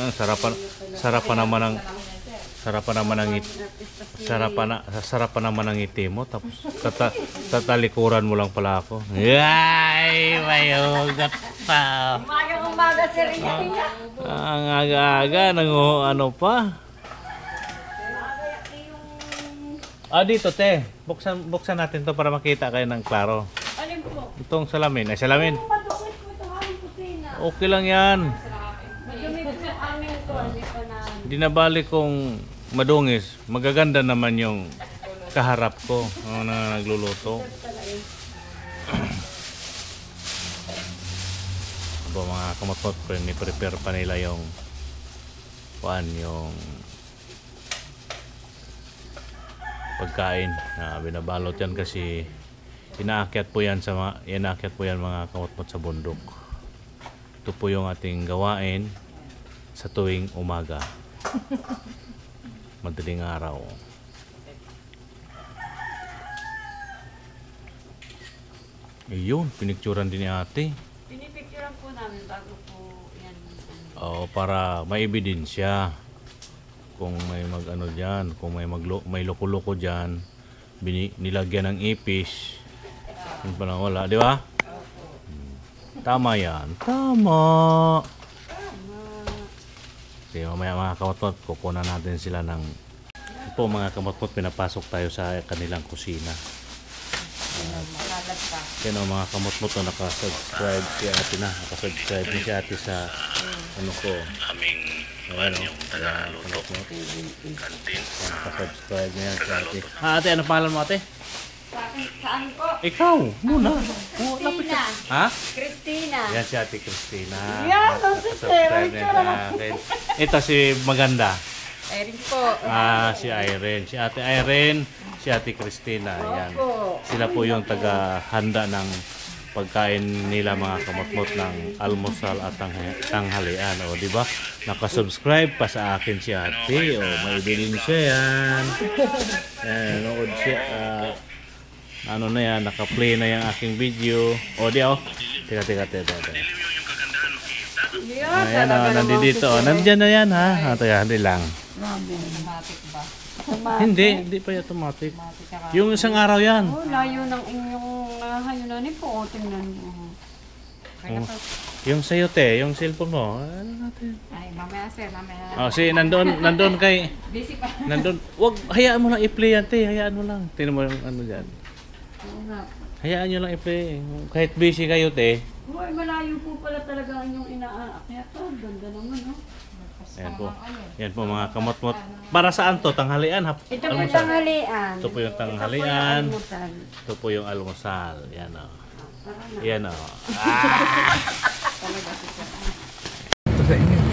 Sarapan naman ng sarapan naman ng ngiti mo, tapos tatalikuran mo lang pala ako. Yay! Mayugat pa. Umaga sir niya. Ang aga-aga, ano pa? Dito te. Buksan natin to para makita kayo ng klaro. Alin po? Itong salamin. Ay, salamin. Madukit po ito aming kusina. Okay lang yan. Madumi po yung aming ito. Hindi pa na. Di na bali kung madungis. Magaganda naman yung kaharap ko na nagluluto. Aba mga kamot-mot ko, ni-prepare pa nila yung pagkain na binabalot yan kasi inaakyat po yan mga kamot-mot sa bundok. Ito po yung ating gawain sa tuwing umaga. Madaling araw. Ayun, pinicturan din ni ate. Pinipicturean po namin bago po yan. Oo, para may ebidensya. Kung may diyan, kung may loko-loko diyan, nilagyan ng ipis. Yun pa lang wala, di ba? Tama yan. Tama. Sige, mamaya mga kamot-mot, kukunan natin sila ng po mga kamot-mot, pinapasok tayo sa kanilang kusina. Yan o mga kamot-mot na nakasubscribe si ate na. Nakasubscribe ni si ate sa ano ko. Aming yung tagaluto. Nakasubscribe niya si ate. Ate, ano pangalan mo ate? Saan po? Ikaw, muna. Christina. Ha? Christina. Yan si ate Christina. Yan, Nakasubscribe niya sa akin. Ito si maganda. Irene po. Si Irene. Si ate Irene, si ate Christina. Yan. Sila po yung taga-handa ng pagkain nila mga kamot-mot ng almusal at tanghalian. O, di ba? Nakasubscribe pa sa akin si ate. O, maibilin siya yan. Nanood siya. Ano na yan, naka-play na yung aking video. O, di o. Teka. Ayan o, nandito. Nandiyan na yan ha. Teka, hindi lang. Automatic ba? Hindi pa yung automatic. Yung isang araw yan. Oh, layo ng inyong hayunanin po. O, tingnan mo. Yung sa'yo te, yung cellphone mo. Ano natin? Ay, mamaya sir, mamaya. Si nandun kay... Busy pa. Nandun. Wag, hayaan mo lang i-play yan te. Hayaan mo lang. Tingnan mo yung ano dyan. Oo nga. Hayaan nyo lang i-play. Kahit busy kayo te. Uy, malayo po pala talaga ang inyong inaakyat. Ganda naman, no? Ayan po. Yan po mga kamot-mot. Para saan to? Tanghalian? Ito po yung tanghalian. Ito po yung tanghalian. Ito po yung almusal. Yan o. Yan o.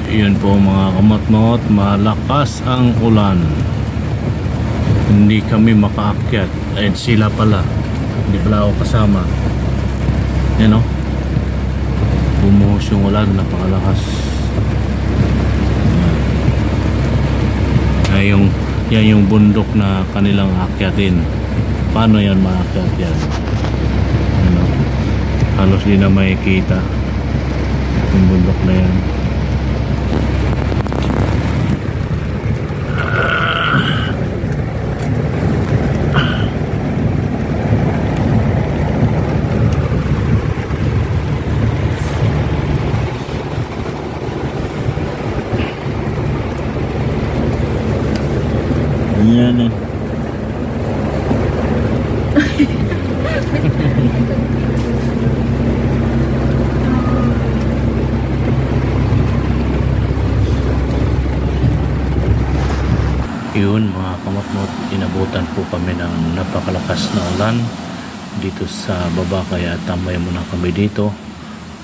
Yan po mga kamot-mot. Malakas ang ulan. Hindi kami makaakyat. Ayun sila pala. Hindi pala ako kasama. Yan o. Bumuhos yung ulan. Napakalakas. Yan yung bundok na kanilang akyatin. Paano yan maakyat yan? Ano? Halos di na makikita yung bundok na yan. Yan eh. Yun mga kamot-mot, inabutan po kami ng napakalakas na ulan dito sa baba, kaya tambay muna kami dito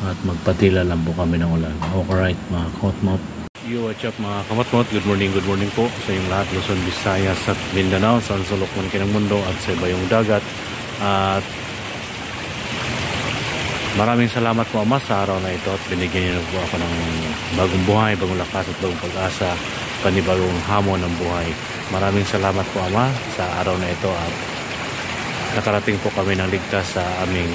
at magpatila lang po kami ng ulan. Alright mga kamot-mot. Yo, what's up mga kamot-mot? Good morning po sa inyong lahat, Luzon, Visayas at Mindanao, sa sulok man kinang mundo at sa ibayong dagat. At maraming salamat po Ama sa araw na ito at binigyan niyo po ako ng bagong buhay, bagong lakas at bagong pag-asa, panibagong hamon ng buhay. Maraming salamat po Ama sa araw na ito at nakarating po kami ng ligtas sa aming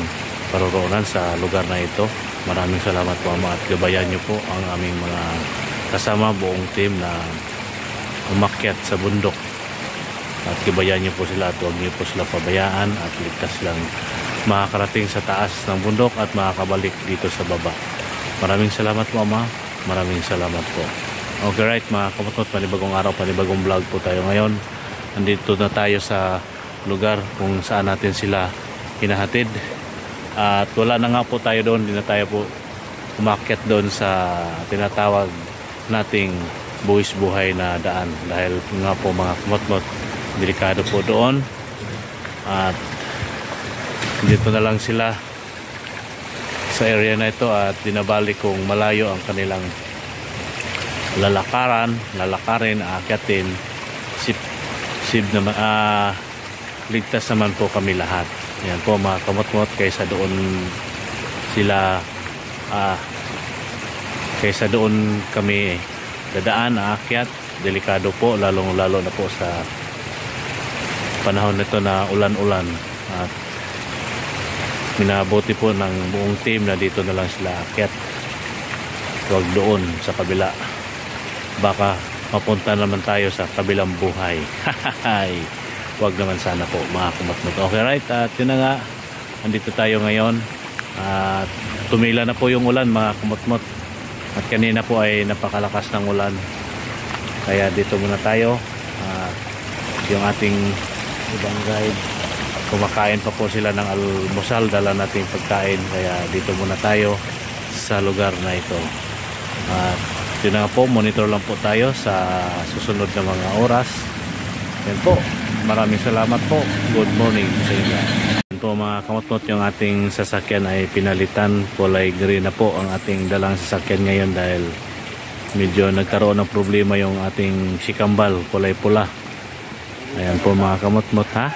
paroroonan sa lugar na ito. Maraming salamat po Ama at gabayan niyo po ang aming mga kasama buong team na umakyat sa bundok. At kibayan niyo po sila at huwag niyo po sila pabayaan at ligtas lang makakarating sa taas ng bundok at makakabalik dito sa baba. Maraming salamat po, Ama. Maraming salamat po. Okay, right, mga kamutmot, panibagong araw, panibagong vlog po tayo ngayon. Andito na tayo sa lugar kung saan natin sila hinahatid. At wala na nga po tayo doon, hindi na tayo po umakyat doon sa tinatawag nating buwis buhay na daan. Dahil nga po mga kamutmot, delikado po doon. At dito na lang sila sa area na ito at dinabalik kung malayo ang kanilang lalakarin, aakyatin, sip naman, ligtas naman po kami lahat. Yan po mga kamot-mot, kaysa doon sila kaysa doon kami dadaan, aakyat, delikado po, lalo na po sa panahon nito na ulan-ulan. At minabuti po ng buong team na dito na lang sila aakyat, huwag doon sa kabila, baka mapunta naman tayo sa kabilang buhay. Huwag naman sana po mga kumatmot. Okay, right, at yun na nga, andito tayo ngayon at tumila na po yung ulan mga kumatmot, at kanina po ay napakalakas ng ulan, kaya dito muna tayo. Yung ating ibang guide, kumakain pa po sila ng almusal, dala nating pagkain, kaya dito muna tayo sa lugar na ito. At yun na nga po, monitor lang po tayo sa susunod na mga oras. Yan po, maraming salamat po. Good morning sa inyo. Yan po mga kamot-mot, yung ating sasakyan ay pinalitan, kulay green na po ang ating dalang sasakyan ngayon dahil medyo nagkaroon ng problema yung ating sikambal, kulay pula. Ayan po mga kamot-mot, ha.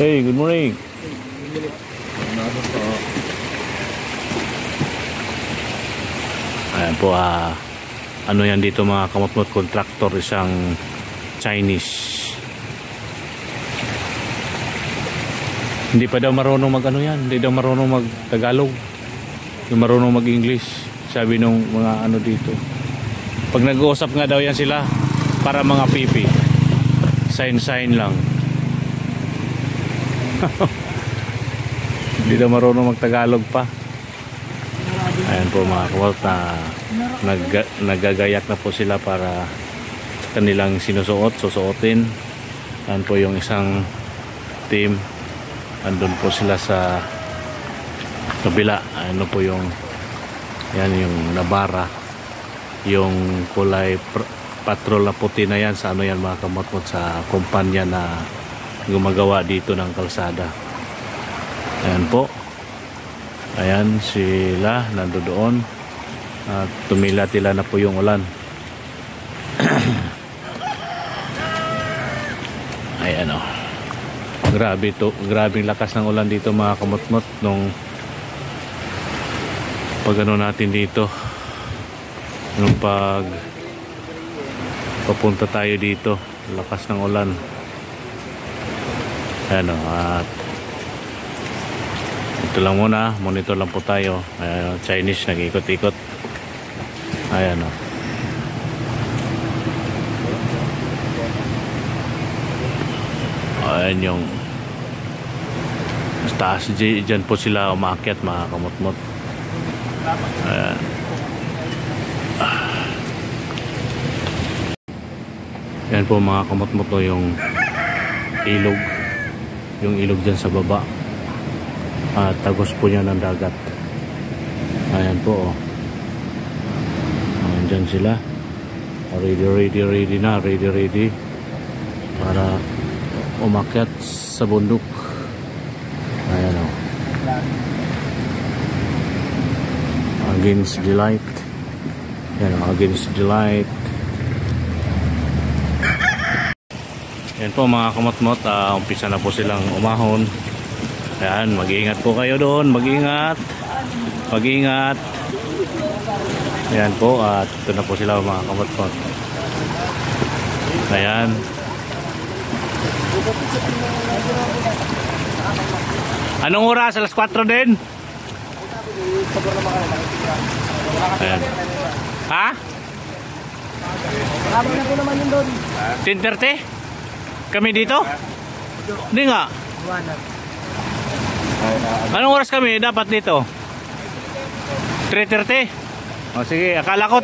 Hey, good morning. Ayan po, ano yan dito mga kamot-mot, contractor, isang Chinese. Hindi pa daw marunong mag ano yan, hindi daw marunong mag Tagalog, hindi marunong mag English, sabi nung mga ano dito. Pag nag-uusap nga daw yan sila, para mga pipi, sign lang. Hindi daw marunong mag Tagalog pa. Ayan po mga kamot, nagagayak na po sila para kanilang susuotin. Ayan po yung isang team, andun po sila sa kabila. Ano po yung yan, yung nabara, yung kulay patrol na puti na yan, sa ano yan mga kamot, sa kumpanya na gumagawa dito ng kalsada. Ayan po, ayan sila nandoon at tumila-tila na po yung ulan. Ayan o, grabing lakas ng ulan dito mga kamot-mot. Nung pag ano natin dito, nung pag papunta tayo dito, lakas ng ulan. Ayan o, at ito lang muna, monitor lang po tayo. Ayan, Chinese nag-ikot-ikot. Ayan o. Ayan yung taas, dyan po sila umakyat mga kamot-mot. Ayan. Ayan po mga kamot-mot, yung ilog. Yung ilog dyan sa baba. At tagos po niya ng dagat. Ayan po oh. Ayan dyan sila, ready na, ready para umakyat sa bundok. Ayan o, against the light. Ayan o, against the light. Ayan po mga kamot-mot, umpisa na po silang umahon. Ayan, mag-iingat po kayo doon, mag-iingat. Ayan po, at ito na po sila mga kamot-mot. Ayan. Anong oras? Alas 4 din? pabor naman kayo, nakikita. Ayan. Ha? Habang na po naman yun doon. 10:30? Kami dito? Hindi nga. Anong oras kami dapat dito? 3:30? O sige, akala ko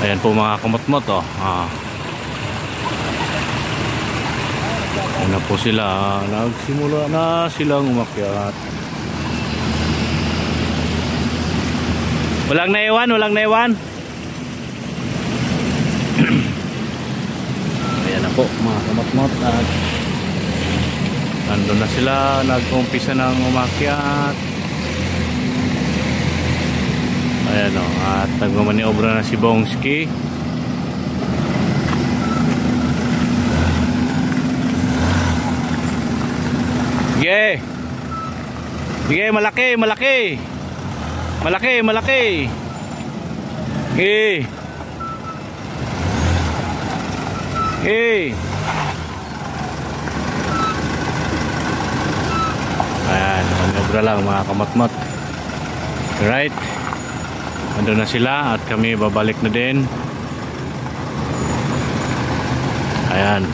ayan po mga kamot-mot, oh. Ayan na po sila. Nagsimula na silang umakyat. Walang naiwan, walang naiwan. Ayan na po mga kamot-mot. At nandun na sila. Nag-umpisa ng umakyat. Ayan o. At nagmamaniobra na si Bongski. Sige. Sige, malaki, malaki. Malaki, malaki. Sige. Sige. Ayan, maniobra lang mga kamatmat. Right. Ando na sila at kami babalik na din. Ayan.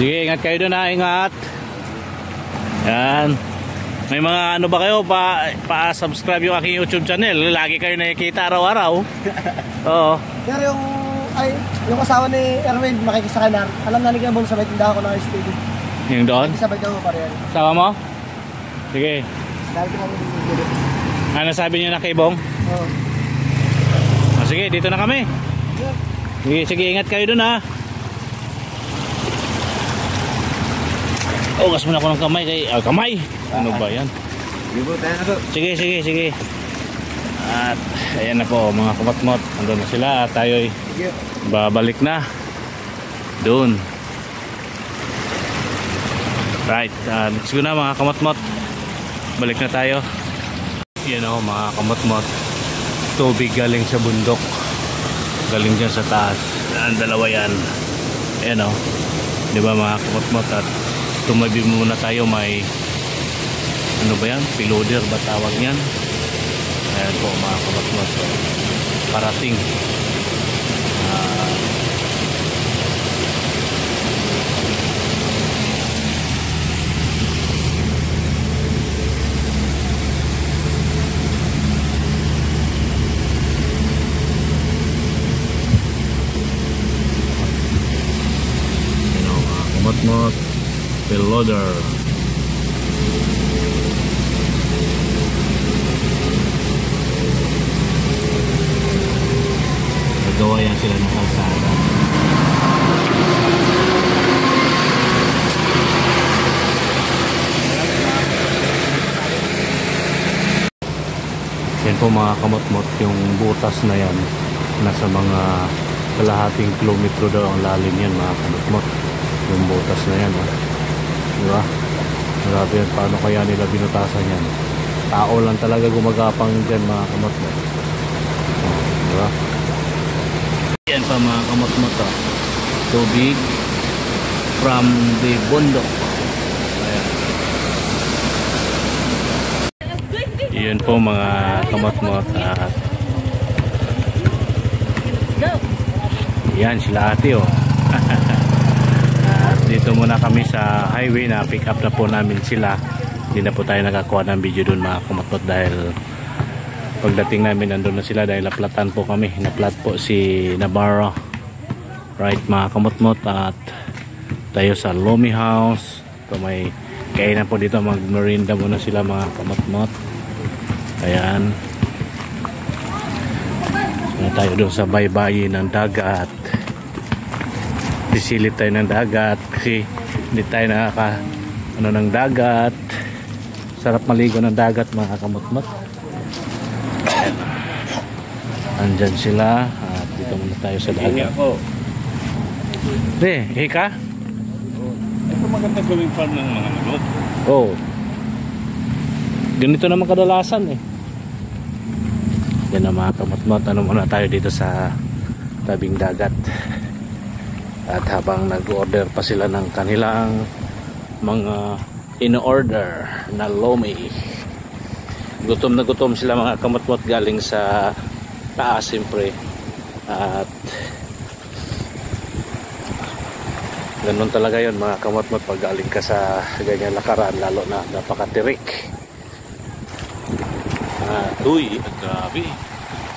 Sige, ingat kayo doon ha, ingat. Ayan. May mga ano ba kayo pa-subscribe yung aking YouTube channel. Lagi kayo nakikita araw-araw. Oo. Pero yung asawa ni Erwin makikisakay na. Alam na ni Gabon sabay tindahan ko ng STD. Yung doon? Sabay daw pa rin. Sawa mo? Sige. Dahil ko kami dito. Ano sabi niyo na kay Bong? Oo. Sige, dito na kami. Sige, sige, ingat kayo doon ha. Ugas muna ako ng kamay kay kamay. Ano ba 'yan? Sige, sige, sige. At ayan na po mga kamatmot. Andun na sila at tayo'y babalik na doon. Right, let's go na mga kamatmot. Balik na tayo. Yan o mga kamatmot. Tubig galing sa bundok. Galing dyan sa taas. Ang dalawa yan. Ayan o. Diba mga kamatmot? At tumabi muna tayo, may ano ba yan? Piloder ba tawag yan? Ayan po mga kamatmot. Parating. Kamatmot Piloder. Nagawa yan sila ng kalsada. Yan po mga kamatmot, yung butas na yan nasa mga kalahating kilometro daw ang lalim yan mga kamatmot. Yung butas na yan, diba? Grabe yan, paano kaya nila binutasan yan? Tao lang talaga gumagapang dyan mga kamatmot. Diba? Yan pa mga kamatmot, tubig from the bundok. Ayan. Yun po mga kamatmot. At yan sila ate dito muna kami sa highway na pick up na po namin sila. Hindi na po tayo nakakuha ng video dun mga kamatmot dahil pagdating namin nandun na sila dahil naplatan po kami. Naplat po si Navarro. Right mga kamatmot, at tayo sa Lomi House. Ito may kainan po dito, mag-merinda muna sila mga kamatmot. Ayan. Tayo doon sa baybayin ng dagat. Sisilip tayo ng dagat kasi hindi tayo nakaka ng dagat. Sarap maligo ng dagat mga kamatmot. Andyan sila at dito muna tayo sa dagat. Hika? maganda gawing farm ng mga manok. Oh. Ganito naman kadalasan eh. Yan na mga kamatmat, ano muna tayo dito sa tabing dagat. At habang nag-order pa sila ng kanilang mga in-order na lomi. Gutom na gutom sila mga kamatmat, galing sa taas siyempre. At ganun talaga yun mga kamatmat pag galing ka sa ganyan lakaran, lalo na napakatirik. Uy, grabe.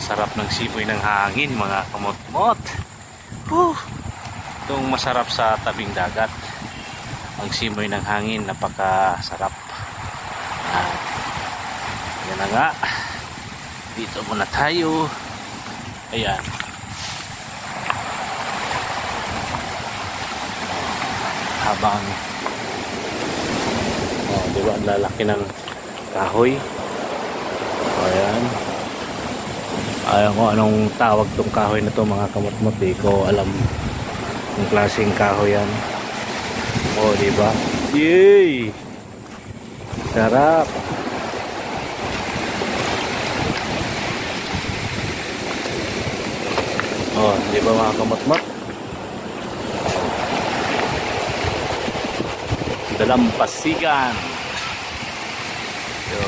Sarap ng simoy ng hangin mga kamot-mot. Itong masarap sa tabing dagat. Ang simoy ng hangin, napakasarap. Yan na nga. Dito muna tayo. Ayan. Habang diba ang lalaki ng kahoy. Ayan. Ayan ko anong tawag tong kahoy na to mga kamot-mot. Di ko alam yung klaseng kahoy yan. O diba? Yay! Sarap! O diba mga kamot-mot? Dalampasigan. So,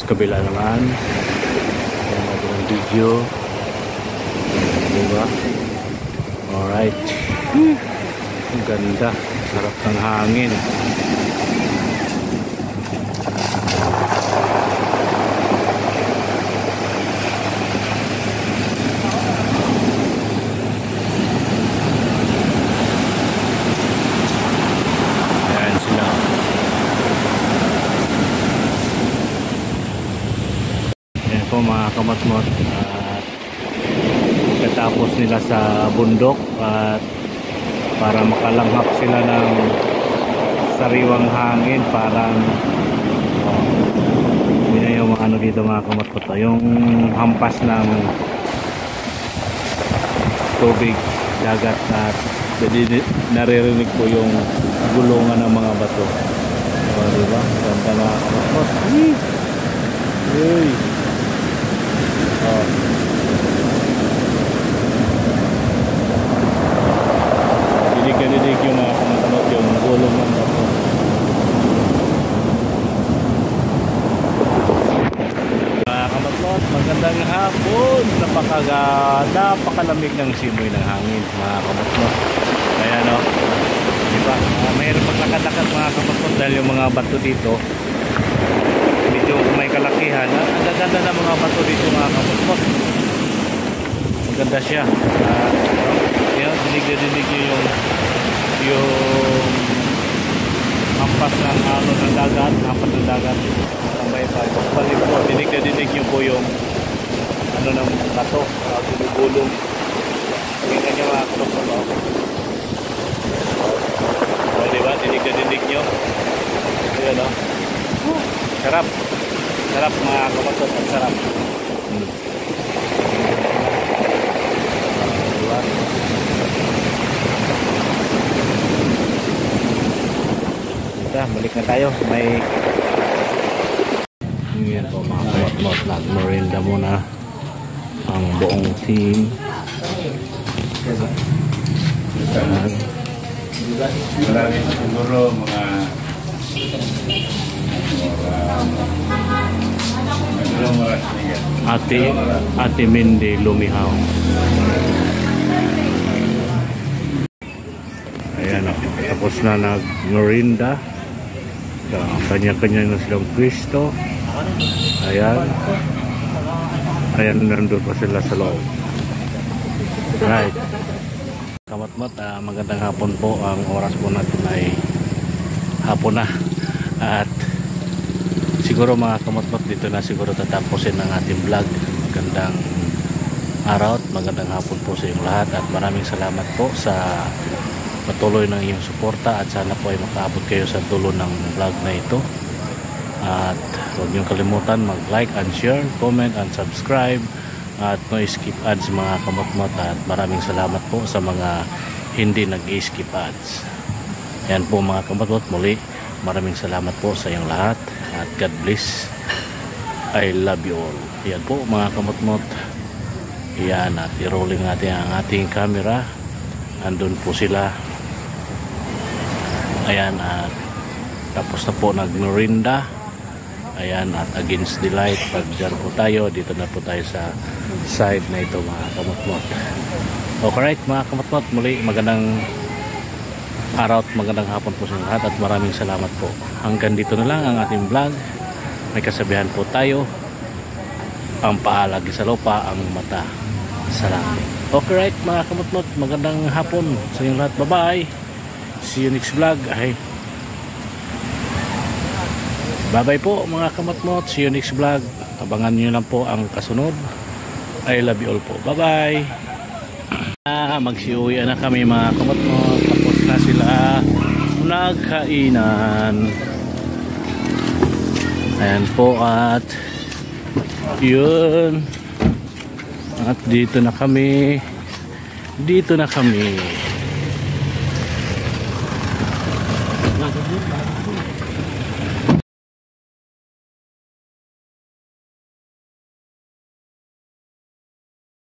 kabila naman yung video, diba? Alright, ang ganda, sarap ng hangin. Ayan sila. Po mga kamatmot, at katapos nila sa bundok at para makalanghap sila ng sariwang hangin, parang yun na yung mga ano dito mga kamatmot, yung hampas ng tubig dagat at naririnig po yung gulungan ng mga bato. Diba? Ganda mga kamatmot. Uy! Dinig yung mga kamatanot yung gulong ng bato. Mga kamatanot, magandang hapon. Napakalamig ng simoy ng hangin mga kamatanot. Kaya no, diba? Mayroon maglakad-lakad mga kamatanot dahil yung mga bato dito medyo may kalakihan. Ang gaganda ng mga bato dito mga kamatanot. Maganda siya. Dinig yung hampas ng alon ng dagat, hampas ng dagat tambay pa. Balik po, dinig nyo po yung ano ng bato, gulong. Tingnan nyo mga kapatid. O diba, dinig nyo. Ayan o. Sarap. Sarap mga kapatid, ang sarap. Diba? Balik na tayo. May ngayon po mga kamot-mot, nag-merinda muna ang buong team. Marami siguro mga Ate Mindy Lumihaw. Ayan o, tapos na nag-merinda. Kanya-kanya na silang Kristo. Ayan. Ayan, nandun pa sila sa loob. Right. Kamatmat, magandang hapon po. Ang oras po natin ay hapon na. At siguro mga kamotmot, dito na siguro tatapusin ang ating vlog. Magandang araw at magandang hapon po sa inyong lahat, at maraming salamat po sa patuloy ng iyong suporta, at sana po ay makaabot kayo sa dulo ng vlog na ito. At huwag niyong kalimutan mag-like and share, comment and subscribe, at no skip ads mga kamotmot. At maraming salamat po sa mga hindi nag-skip ads. Yan po mga kamotmot, muli maraming salamat po sa iyong lahat, at God bless. I love you all. Yan po mga kamotmot. Yan, at i-rolling natin ang ating camera. Andun po sila. Ayan, at tapos na po nag-merinda. Ayan, at against the light, pag dyan po tayo, dito na po tayo sa side na ito mga kamotmot. Alright mga kamotmot, muli magandang araw at magandang hapon po sa lahat, at maraming salamat po. Hanggang dito na lang ang ating vlog. May kasabihan po tayo, ang paalagi sa lupa, ang mata sa langit. Alright mga kamotmot, magandang hapon sa inyong lahat. Bye bye, see you next vlog. Bye bye po mga kamotmot, see you next vlog. Abangan nyo lang po ang kasunod. I love you all po. Bye bye. Magsiuwian na kami mga kamotmot. Tapos na sila nagkainan. Ayan po, at yun, at dito na kami.